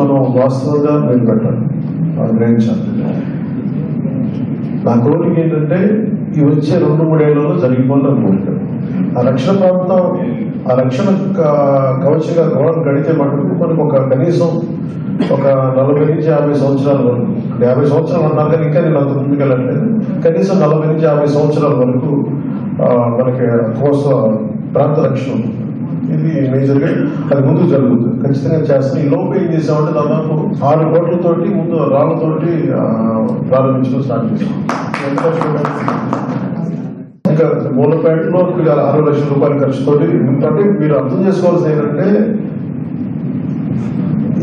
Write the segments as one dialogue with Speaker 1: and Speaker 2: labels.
Speaker 1: మనం వాస్తవంగా మేము పెట్టాలి, గ్రహించాలి. నా కోరిక ఏంటంటే ఈ వచ్చే 2-3 ఏళ్లలో జరిగిపోవాలని కోరిక. ఆ రక్షణ ప్రాంతం, ఆ రక్షణ కవచంగా గడితే మటుకు మనకు ఒక కనీసం ఒక 40 నుంచి 50 సంవత్సరాల వరకు, 50 సంవత్సరాలు అన్నారు కానీ ఇంకా నేను అంత ముందుకు వెళ్ళట్లేదు, కనీసం 40 నుంచి 50 సంవత్సరాల వరకు మనకి ప్రాంత రక్షణ ఉంటుంది. ఇది మేజర్గా అది ముందు జరుగుతుంది, ఖచ్చితంగా చేస్తాం. ఈ లోపు ఏం చేసామంటే దాదాపు 6 కోట్లతోటి ముందు రాళ్లతోటి ప్రారంభించడం స్టార్ట్ చేసాం. ఇంకా మూలపేటలో 60 లక్షల రూపాయల ఖర్చుతోటి. ఎందుకంటే మీరు అర్థం చేసుకోవాల్సింది ఏంటంటే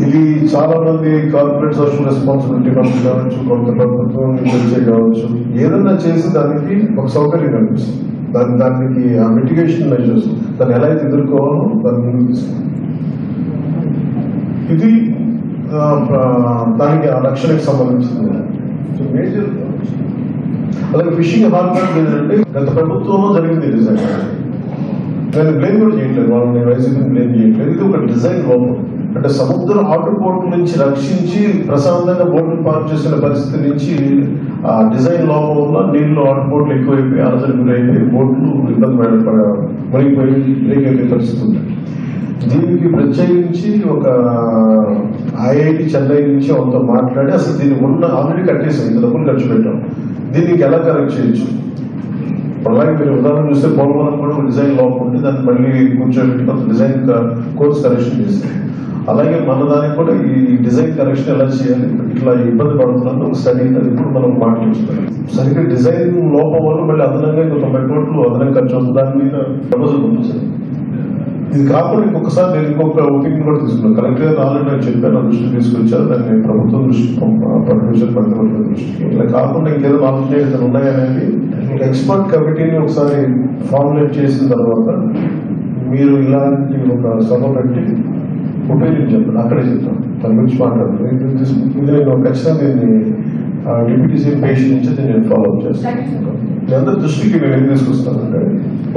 Speaker 1: ఇది చాలా మంది కార్పొరేట్ సోషల్ రెస్పాన్సిబిలిటీ మనకు కావచ్చు, కొంత ప్రభుత్వం నుంచి కావచ్చు, ఏదన్నా చేసి దానికి ఒక సౌకర్యం కనిపిస్తుంది. దానికి ఆ మిటిగేషన్ మెజర్స్ దాన్ని ఎలా అయితే ఎదుర్కోవాలో దాన్ని ముందుకు తీసుకుంటాం. ఇది దానికి ఆ రక్షణకి సంబంధించింది మేజర్. అలాగే ఫిషింగ్ హార్బర్ ఏంటంటే గత ప్రభుత్వంలో జరిగింది డిజైన్. నేను బ్లేమ్ కూడా చేయట్లేదు, వాళ్ళని వైసీపీని బ్లేమ్ చేయట్లేదు. ఇది ఒక డిజైన్ లోపం. అంటే సముద్రం ఆటుపోట్ల నుంచి రక్షించి ప్రశాంతంగా బోట్లు పార్క్ చేసిన పరిస్థితి నుంచి ఆ డిజైన్ లోపం వల్ల నీళ్లు ఆటుపోట్లు ఎక్కువైపోయి అలజడి గురైపోయి బోట్లు ఇబ్బంది మునిగిపోయి బ్రేక్ అయిపోయే పరిస్థితి ఉంది. దీనికి ప్రత్యేకించి ఒక ఐఐటి చెన్నై నుంచి వాళ్ళతో మాట్లాడి అసలు దీన్ని ఆల్రెడీ కట్టేసాం, ఇంత డబ్బులు ఖర్చు పెట్టాం, దీనికి ఎలా కరెక్ట్ చేయొచ్చు. అలాగే మీరు ఉదాహరణ చూస్తే పోలవరం కూడా డిజైన్ లోపం ఉంటే దాన్ని మళ్ళీ కూర్చోబెట్టి కొంత డిజైన్ కోర్స్ కరెక్షన్ చేశారు. అలాగే మన దానికి కూడా ఈ డిజైన్ కరెక్షన్ ఎలా చేయాలి, ఇట్లా ఇబ్బంది పడుతున్నాను ఒక స్టడీ అది ఇప్పుడు మనం మాట్లాడుతున్నాం. సరిగ్గా డిజైన్ లోపం వల్ల మళ్ళీ అదనంగా 90 కోట్లు అదనంగా ఖర్చు అవుతుంది. దాని మీద ప్రపోజల్ పంపించారు. ఇది కాకుండా ఇంకొకసారి నేను ఇంకొక ఒపీనియన్ కూడా తీసుకున్నాను. కలెక్టర్ గారు ఆల్రెడీ నేను చెప్పాను, నా దృష్టికి తీసుకొచ్చారు. దాన్ని ప్రభుత్వం దృష్టికి ప్రొఫెసర్ మంత్రివర్గ దృష్టికి. ఇలా కాకుండా ఇంకేదో ఆలోచన ఉన్నాయనేది ఎక్స్పర్ట్ కమిటీని ఒకసారి ఫార్ములేట్ చేసిన తర్వాత మీరు ఇలాంటి ఒక సభ పెట్టి ఒపీనియన్ చెప్పండి, అక్కడే చెప్తాను, దాని గురించి మాట్లాడుతాను. ఇది నేను ఖచ్చితంగా దీన్ని డిప్యూటీ సీఎం పేషెంట్ నుంచి నేను ఫాలో అప్ చేస్తాను. మీ అందరి దృష్టికి మేము ఏం తీసుకొస్తానంటే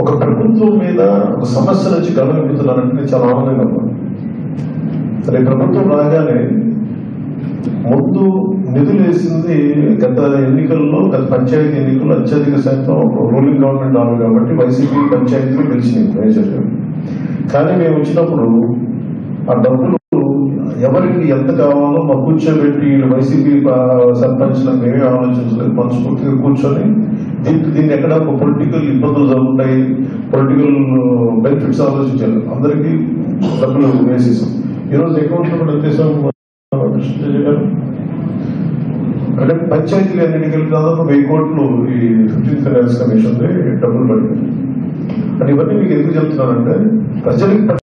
Speaker 1: ఒక ప్రభుత్వం మీద ఒక సమస్య నుంచి గమనిపుతున్నానంటే నేను చాలా ఆనందంగా ఉన్నాను. సరే, ప్రభుత్వం రాగానే ముందు నిధులు వేసింది గత ఎన్నికల్లో, గత పంచాయతీ ఎన్నికల్లో అత్యధిక శాతం రూలింగ్ గవర్నమెంట్ రావాలి కాబట్టి వైసీపీ పంచాయతీలు గెలిచినాయి మేజర్గా. కానీ మేము వచ్చినప్పుడు ఆ డబ్బులు ఎవరికి ఎంత కావాలో మా కూర్చోబెట్టి వైసీపీ సర్పంచ్లకు మేమే ఆలోచించలేదు, మనస్ఫూర్తిగా కూర్చొని దీన్ని ఎక్కడ ఒక పొలిటికల్ ఇబ్బందులు జరుగుతాయి, పొలిటికల్ బెనిఫిట్స్ ఆలోచించాలి, అందరికీ డబ్బులు వేసేసాం. ఈరోజు అకౌంట్లో కూడా వచ్చేసాం. అంటే పంచాయతీలు ఎన్నికలు దాదాపు 1000 కోట్లు ఈ 15th ఫైనాన్స్ కమిషన్ డబ్బులు పడింది. అంటే ఇవన్నీ మీకు ఎందుకు చెప్తున్నానంటే ప్రజలకు